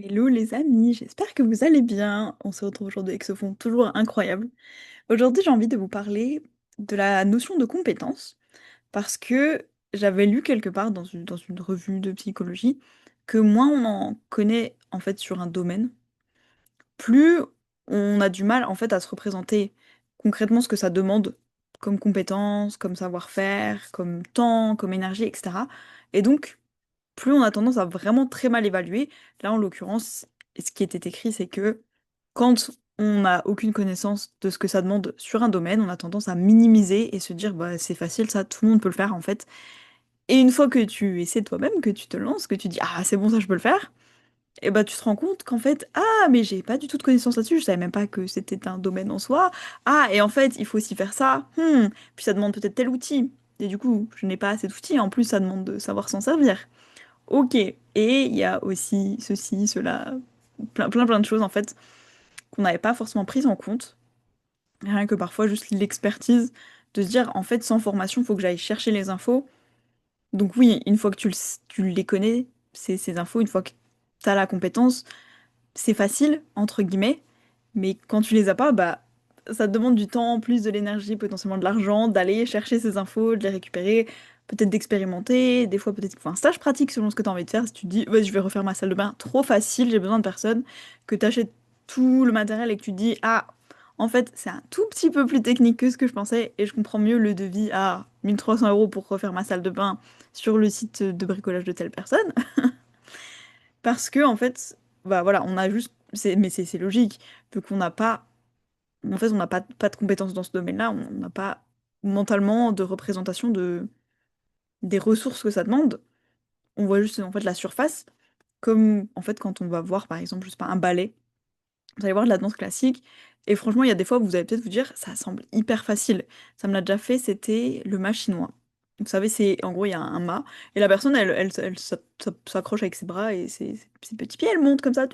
Hello les amis, j'espère que vous allez bien. On se retrouve aujourd'hui avec ce fond toujours incroyable. Aujourd'hui, j'ai envie de vous parler de la notion de compétence parce que j'avais lu quelque part dans une revue de psychologie que moins on en connaît en fait sur un domaine, plus on a du mal en fait à se représenter concrètement ce que ça demande comme compétence, comme savoir-faire, comme temps, comme énergie, etc. Et donc, plus on a tendance à vraiment très mal évaluer. Là, en l'occurrence, ce qui était écrit, c'est que quand on n'a aucune connaissance de ce que ça demande sur un domaine, on a tendance à minimiser et se dire, bah, c'est facile, ça, tout le monde peut le faire en fait. Et une fois que tu essaies toi-même, que tu te lances, que tu dis, ah, c'est bon, ça, je peux le faire, et bah, tu te rends compte qu'en fait, ah, mais j'ai pas du tout de connaissance là-dessus, je savais même pas que c'était un domaine en soi. Ah, et en fait, il faut aussi faire ça. Puis ça demande peut-être tel outil. Et du coup, je n'ai pas assez d'outils, en plus, ça demande de savoir s'en servir. Ok, et il y a aussi ceci, cela, plein de choses en fait qu'on n'avait pas forcément prises en compte. Rien que parfois juste l'expertise de se dire en fait sans formation, il faut que j'aille chercher les infos. Donc oui, une fois que tu les connais, ces infos, une fois que tu as la compétence, c'est facile, entre guillemets, mais quand tu les as pas, bah ça te demande du temps, plus de l'énergie, potentiellement de l'argent, d'aller chercher ces infos, de les récupérer, peut-être d'expérimenter, des fois peut-être qu'il faut un stage pratique selon ce que tu as envie de faire. Si tu te dis, ouais, je vais refaire ma salle de bain, trop facile, j'ai besoin de personne, que tu achètes tout le matériel et que tu te dis, ah, en fait, c'est un tout petit peu plus technique que ce que je pensais et je comprends mieux le devis à 1 300 € pour refaire ma salle de bain sur le site de bricolage de telle personne. Parce que, en fait, bah voilà, on a juste. Mais c'est logique, vu qu'on n'a pas. En fait, on n'a pas de compétences dans ce domaine-là, on n'a pas mentalement de représentation des ressources que ça demande. On voit juste en fait la surface, comme en fait quand on va voir par exemple, je sais pas, un ballet, vous allez voir de la danse classique, et franchement, il y a des fois où vous allez peut-être vous dire, ça semble hyper facile. Ça me l'a déjà fait, c'était le mât chinois. Vous savez, c'est en gros, il y a un mât, et la personne, elle s'accroche avec ses bras et ses petits pieds, elle monte comme ça,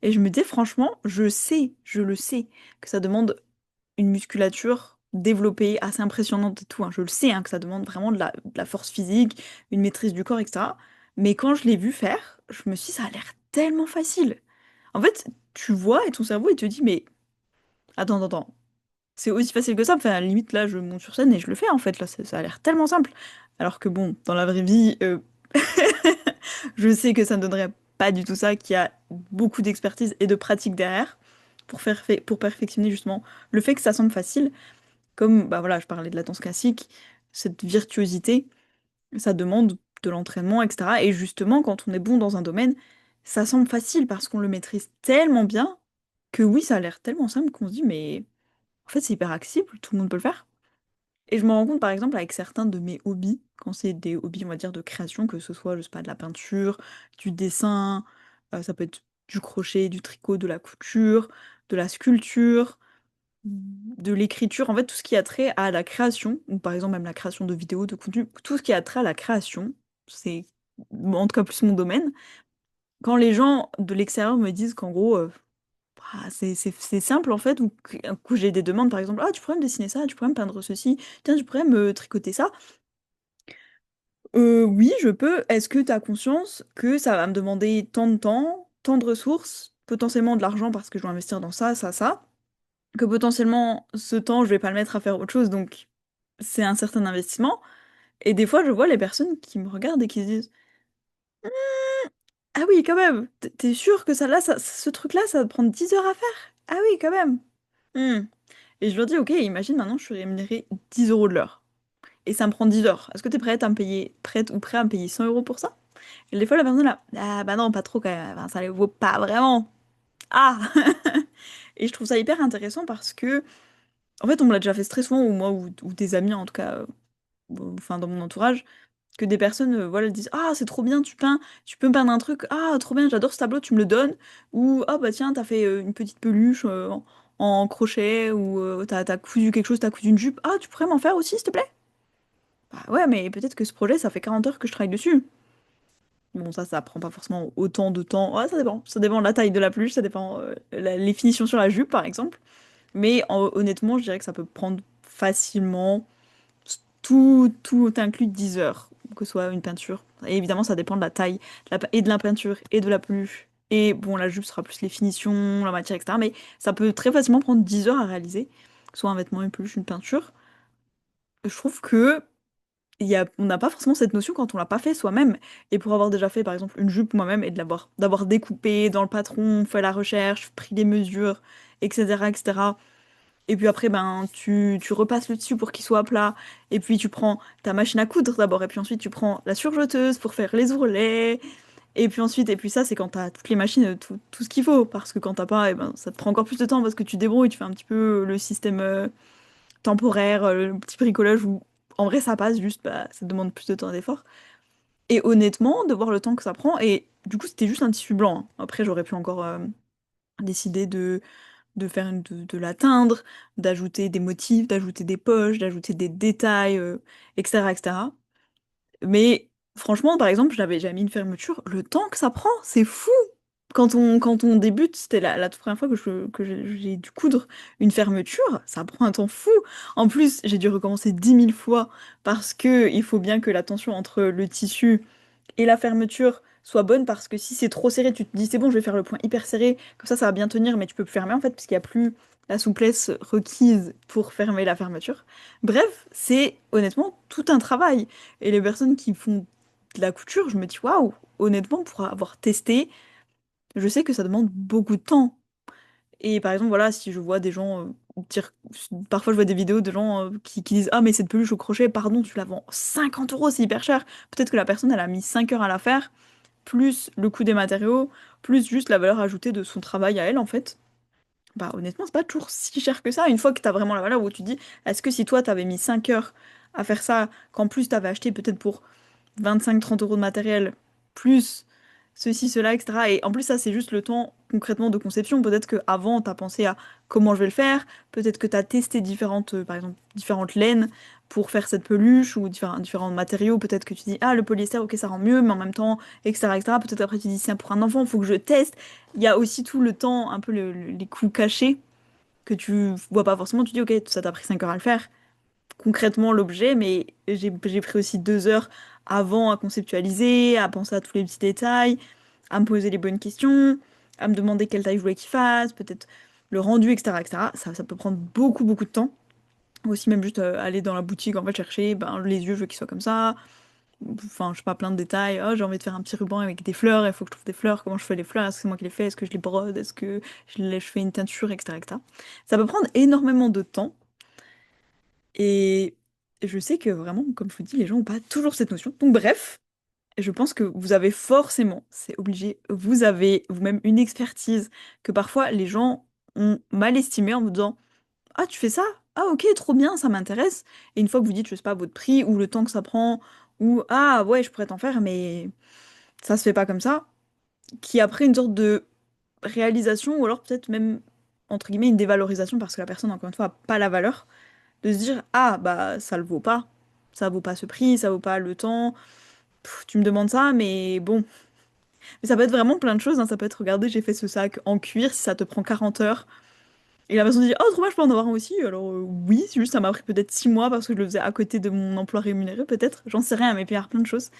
et je me dis, franchement, je le sais, que ça demande une musculature développée, assez impressionnante et tout, hein. Je le sais, hein, que ça demande vraiment de la force physique, une maîtrise du corps, etc. Mais quand je l'ai vu faire, je me suis dit, ça a l'air tellement facile. En fait, tu vois et ton cerveau, il te dit, mais attends, c'est aussi facile que ça. Enfin, à la limite, là, je monte sur scène et je le fais, en fait. Là, ça a l'air tellement simple. Alors que bon, dans la vraie vie, je sais que ça ne donnerait pas du tout ça, qu'il y a beaucoup d'expertise et de pratique derrière pour perfectionner justement le fait que ça semble facile. Comme, bah voilà, je parlais de la danse classique, cette virtuosité, ça demande de l'entraînement, etc. Et justement, quand on est bon dans un domaine, ça semble facile parce qu'on le maîtrise tellement bien que oui, ça a l'air tellement simple qu'on se dit, mais en fait, c'est hyper accessible, tout le monde peut le faire. Et je me rends compte, par exemple, avec certains de mes hobbies, quand c'est des hobbies, on va dire, de création, que ce soit, je sais pas, de la peinture, du dessin, ça peut être du crochet, du tricot, de la couture, de la sculpture, de l'écriture, en fait, tout ce qui a trait à la création, ou par exemple même la création de vidéos, de contenu, tout ce qui a trait à la création, c'est en tout cas plus mon domaine. Quand les gens de l'extérieur me disent qu'en gros, bah, c'est simple en fait, ou que j'ai des demandes par exemple, ah tu pourrais me dessiner ça, tu pourrais me peindre ceci, tiens tu pourrais me tricoter ça. Oui, je peux. Est-ce que tu as conscience que ça va me demander tant de temps, tant de ressources, potentiellement de l'argent parce que je dois investir dans ça, que potentiellement ce temps, je vais pas le mettre à faire autre chose, donc c'est un certain investissement. Et des fois, je vois les personnes qui me regardent et qui se disent, ah oui, quand même, t'es sûr que ça, là, ce truc-là, ça va te prendre 10 heures à faire? Ah oui, quand même. Hmm. Et je leur dis, ok, imagine maintenant, je suis rémunérée 10 € de l'heure. Et ça me prend 10 heures. Est-ce que t'es prête à me payer, prête ou prêt à me payer 100 € pour ça? Et des fois, la personne est là, ah bah non, pas trop quand même, enfin, ça les vaut pas vraiment. Ah! Et je trouve ça hyper intéressant parce que, en fait, on me l'a déjà fait très souvent, ou moi, ou des amis en tout cas, enfin dans mon entourage, que des personnes voilà, disent ah, c'est trop bien, tu peins, tu peux me peindre un truc, ah, trop bien, j'adore ce tableau, tu me le donnes. Ou ah, bah tiens, t'as fait une petite peluche en crochet, ou t'as cousu quelque chose, t'as cousu une jupe, ah, tu pourrais m'en faire aussi, s'il te plaît? Bah ouais, mais peut-être que ce projet, ça fait 40 heures que je travaille dessus. Bon, ça prend pas forcément autant de temps. Ouais, ça dépend. Ça dépend de la taille de la peluche, ça dépend les finitions sur la jupe, par exemple. Mais honnêtement, je dirais que ça peut prendre facilement tout inclus 10 heures, que ce soit une peinture. Et évidemment, ça dépend de la taille et de la peinture et de la peluche. Et bon, la jupe sera plus les finitions, la matière, etc. Mais ça peut très facilement prendre 10 heures à réaliser, soit un vêtement, une peluche, une peinture. Je trouve que on n'a pas forcément cette notion quand on l'a pas fait soi-même. Et pour avoir déjà fait, par exemple, une jupe moi-même et d'avoir découpé dans le patron, fait la recherche, pris les mesures, etc., etc. Et puis après, ben, tu repasses le dessus pour qu'il soit plat. Et puis tu prends ta machine à coudre d'abord. Et puis ensuite, tu prends la surjeteuse pour faire les ourlets. Et puis ça, c'est quand t'as toutes les machines, tout ce qu'il faut. Parce que quand t'as pas, eh ben, ça te prend encore plus de temps parce que tu débrouilles, tu fais un petit peu le système temporaire, le petit bricolage où en vrai ça passe, juste bah, ça demande plus de temps et d'effort. Et honnêtement, de voir le temps que ça prend, et du coup c'était juste un tissu blanc, hein. Après j'aurais pu encore décider de faire de l'atteindre, d'ajouter des motifs, d'ajouter des poches, d'ajouter des détails, etc., etc. Mais franchement, par exemple, je n'avais jamais mis une fermeture. Le temps que ça prend, c'est fou! Quand on débute, c'était la toute première fois j'ai dû coudre une fermeture, ça prend un temps fou. En plus, j'ai dû recommencer 10 000 fois parce que il faut bien que la tension entre le tissu et la fermeture soit bonne parce que si c'est trop serré, tu te dis c'est bon, je vais faire le point hyper serré, comme ça va bien tenir, mais tu peux plus fermer en fait parce qu'il n'y a plus la souplesse requise pour fermer la fermeture. Bref, c'est honnêtement tout un travail. Et les personnes qui font de la couture, je me dis waouh, honnêtement, pour avoir testé, je sais que ça demande beaucoup de temps. Et par exemple, voilà, si je vois des gens dire, parfois je vois des vidéos de gens qui disent ah mais cette peluche au crochet, pardon, tu la vends 50 euros, c'est hyper cher. Peut-être que la personne elle a mis 5 heures à la faire plus le coût des matériaux, plus juste la valeur ajoutée de son travail à elle, en fait, bah honnêtement, c'est pas toujours si cher que ça. Une fois que t'as vraiment la valeur où tu dis, est-ce que si toi t'avais mis 5 heures à faire ça, qu'en plus t'avais acheté peut-être pour 25-30 € de matériel, plus ceci, cela, etc. Et en plus, ça, c'est juste le temps concrètement de conception. Peut-être qu'avant, tu as pensé à comment je vais le faire. Peut-être que tu as testé différentes, par exemple, différentes laines pour faire cette peluche ou différents matériaux. Peut-être que tu dis, ah, le polyester, ok, ça rend mieux, mais en même temps, etc., etc. Peut-être après, tu dis, c'est pour un enfant, il faut que je teste. Il y a aussi tout le temps, un peu les coûts cachés que tu vois pas forcément. Tu dis, ok, ça t'a pris 5 heures à le faire concrètement l'objet, mais j'ai pris aussi 2 heures avant à conceptualiser, à penser à tous les petits détails, à me poser les bonnes questions, à me demander quelle taille je voulais qu'il fasse, peut-être le rendu, etc., etc. Ça peut prendre beaucoup, beaucoup de temps. Aussi, même juste aller dans la boutique, en fait, chercher, ben, les yeux, je veux qu'ils soient comme ça. Enfin, je sais pas, plein de détails. Oh, j'ai envie de faire un petit ruban avec des fleurs, il faut que je trouve des fleurs. Comment je fais les fleurs? Est-ce que c'est moi qui les fais? Est-ce que je les brode? Est-ce que je fais une teinture, etc., etc. Ça peut prendre énormément de temps. Et je sais que vraiment, comme je vous dis, les gens n'ont pas toujours cette notion. Donc bref, je pense que vous avez forcément, c'est obligé, vous avez vous-même une expertise que parfois les gens ont mal estimée en vous disant, ah, tu fais ça? Ah, ok, trop bien, ça m'intéresse. Et une fois que vous dites, je sais pas, votre prix ou le temps que ça prend, ou ah, ouais, je pourrais t'en faire, mais ça se fait pas comme ça, qui après une sorte de réalisation ou alors peut-être même, entre guillemets, une dévalorisation parce que la personne, encore une fois, a pas la valeur de se dire ah bah ça le vaut pas, ça vaut pas ce prix, ça vaut pas le temps. Tu me demandes ça, mais bon. Mais ça peut être vraiment plein de choses, hein. Ça peut être regardez, j'ai fait ce sac en cuir, si ça te prend 40 heures. Et la personne dit oh trop bien, je peux en avoir un aussi. Alors oui, c'est juste ça m'a pris peut-être 6 mois parce que je le faisais à côté de mon emploi rémunéré, peut-être. J'en sais rien, mais puis il y a plein de choses.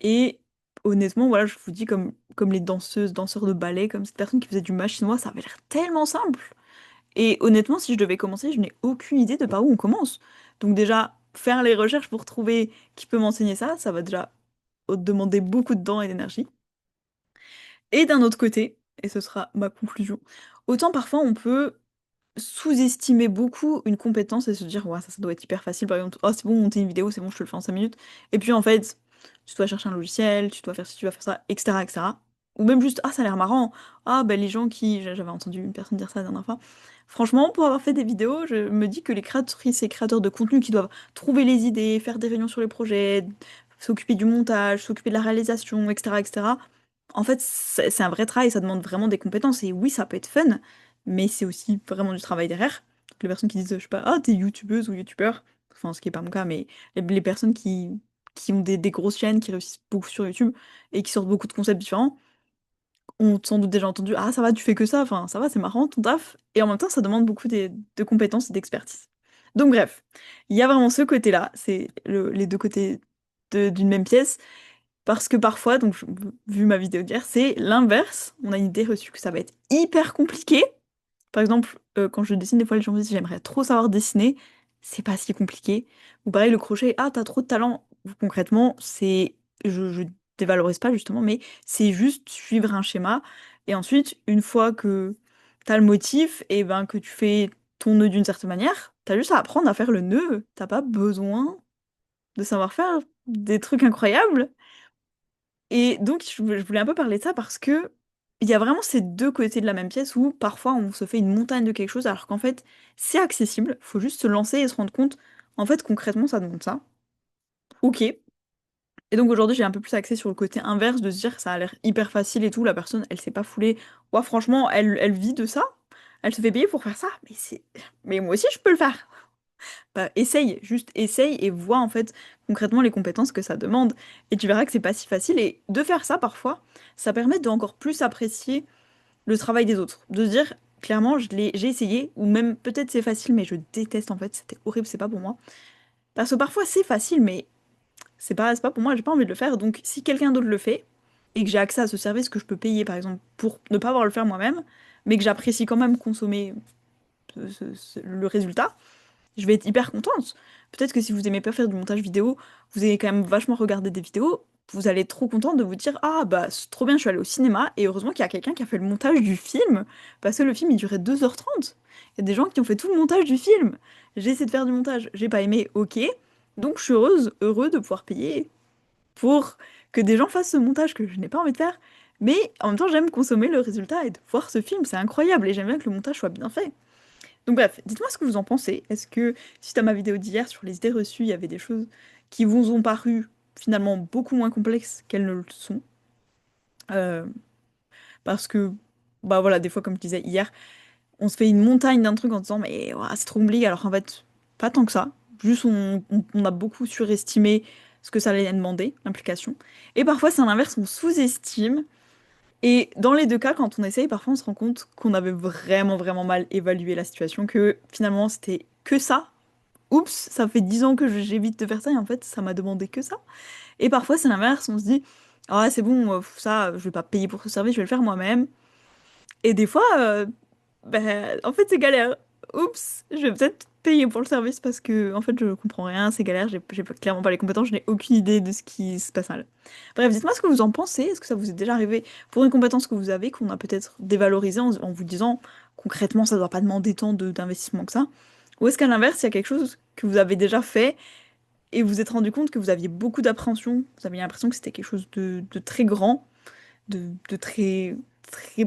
Et honnêtement, voilà, je vous dis comme les danseuses, danseurs de ballet, comme cette personne qui faisait du chinois, ça avait l'air tellement simple. Et honnêtement, si je devais commencer, je n'ai aucune idée de par où on commence. Donc déjà, faire les recherches pour trouver qui peut m'enseigner ça, ça va déjà demander beaucoup de temps et d'énergie. Et d'un autre côté, et ce sera ma conclusion, autant parfois on peut sous-estimer beaucoup une compétence et se dire, ouais, ça doit être hyper facile. Par exemple, oh, c'est bon, monter une vidéo, c'est bon, je te le fais en 5 minutes. Et puis en fait, tu dois chercher un logiciel, tu dois faire ci, tu dois faire ça, etc., etc. Ou même juste, ah, ça a l'air marrant. Ah, ben les gens qui. J'avais entendu une personne dire ça la dernière fois. Franchement, pour avoir fait des vidéos, je me dis que les créatrices et créateurs de contenu qui doivent trouver les idées, faire des réunions sur les projets, s'occuper du montage, s'occuper de la réalisation, etc., etc. En fait, c'est un vrai travail, ça demande vraiment des compétences. Et oui, ça peut être fun, mais c'est aussi vraiment du travail derrière. Donc, les personnes qui disent, je sais pas, ah, t'es youtubeuse ou youtubeur, enfin, ce qui est pas mon cas, mais les personnes qui ont des grosses chaînes, qui réussissent beaucoup sur YouTube et qui sortent beaucoup de concepts différents, ont sans doute déjà entendu, ah, ça va, tu fais que ça, enfin, ça va, c'est marrant, ton taf. Et en même temps, ça demande beaucoup de compétences et d'expertise. Donc, bref, il y a vraiment ce côté-là, c'est les deux côtés d'une même pièce. Parce que parfois, donc vu ma vidéo d'hier, c'est l'inverse. On a une idée reçue que ça va être hyper compliqué. Par exemple, quand je dessine, des fois les gens me disent j'aimerais trop savoir dessiner. C'est pas si compliqué. Ou pareil, le crochet, ah, t'as trop de talent. Concrètement, je dévalorise pas justement, mais c'est juste suivre un schéma. Et ensuite, une fois que t'as le motif, et ben que tu fais ton nœud d'une certaine manière, t'as juste à apprendre à faire le nœud. T'as pas besoin de savoir faire des trucs incroyables. Et donc, je voulais un peu parler de ça parce que il y a vraiment ces deux côtés de la même pièce où parfois on se fait une montagne de quelque chose alors qu'en fait c'est accessible, faut juste se lancer et se rendre compte, en fait concrètement ça demande ça. Ok. Et donc aujourd'hui j'ai un peu plus axé sur le côté inverse de se dire ça a l'air hyper facile et tout, la personne elle s'est pas foulée. Ouais, franchement, elle vit de ça, elle se fait payer pour faire ça, mais moi aussi je peux le faire. Bah, essaye, juste essaye et vois en fait concrètement les compétences que ça demande. Et tu verras que c'est pas si facile. Et de faire ça parfois, ça permet de encore plus apprécier le travail des autres. De se dire, clairement, j'ai essayé, ou même peut-être c'est facile, mais je déteste en fait, c'était horrible, c'est pas pour moi. Parce que parfois c'est facile, mais c'est pas pour moi, j'ai pas envie de le faire. Donc si quelqu'un d'autre le fait, et que j'ai accès à ce service que je peux payer par exemple pour ne pas avoir à le faire moi-même, mais que j'apprécie quand même consommer le résultat, je vais être hyper contente. Peut-être que si vous aimez pas faire du montage vidéo, vous allez quand même vachement regarder des vidéos, vous allez être trop contente de vous dire ah bah c'est trop bien, je suis allée au cinéma et heureusement qu'il y a quelqu'un qui a fait le montage du film parce que le film il durait 2h30. Il y a des gens qui ont fait tout le montage du film. J'ai essayé de faire du montage, j'ai pas aimé, ok. Donc je suis heureux de pouvoir payer pour que des gens fassent ce montage que je n'ai pas envie de faire. Mais en même temps, j'aime consommer le résultat et de voir ce film, c'est incroyable et j'aime bien que le montage soit bien fait. Donc bref, dites-moi ce que vous en pensez. Est-ce que, suite à ma vidéo d'hier sur les idées reçues, il y avait des choses qui vous ont paru finalement beaucoup moins complexes qu'elles ne le sont? Euh, Parce que, bah voilà, des fois, comme je disais hier, on se fait une montagne d'un truc en disant, mais ouah, c'est trop compliqué, alors qu'en fait, pas tant que ça. Juste, on a beaucoup surestimé ce que ça allait demander, l'implication. Et parfois, c'est l'inverse, on sous-estime. Et dans les deux cas, quand on essaye, parfois on se rend compte qu'on avait vraiment mal évalué la situation, que finalement c'était que ça. Oups, ça fait 10 ans que j'évite de faire ça et en fait ça m'a demandé que ça. Et parfois c'est l'inverse, on se dit, ah c'est bon, ça je vais pas payer pour ce service, je vais le faire moi-même. Et des fois, ben, en fait c'est galère. Oups, je vais peut-être payer pour le service parce que en fait je comprends rien, c'est galère, clairement pas les compétences, je n'ai aucune idée de ce qui se passe mal. Bref, dites-moi ce que vous en pensez, est-ce que ça vous est déjà arrivé pour une compétence que vous avez, qu'on a peut-être dévalorisée en vous disant concrètement ça doit pas demander tant d'investissement que ça? Ou est-ce qu'à l'inverse, il y a quelque chose que vous avez déjà fait et vous vous êtes rendu compte que vous aviez beaucoup d'appréhension, vous aviez l'impression que c'était quelque chose de très grand, de très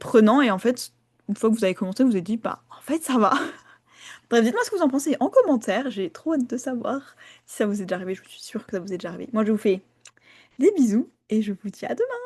prenant, et en fait, une fois que vous avez commencé, vous vous êtes dit, bah, en fait, ça va. Bref, dites-moi ce que vous en pensez en commentaire, j'ai trop hâte de savoir si ça vous est déjà arrivé, je suis sûre que ça vous est déjà arrivé. Moi, je vous fais des bisous et je vous dis à demain.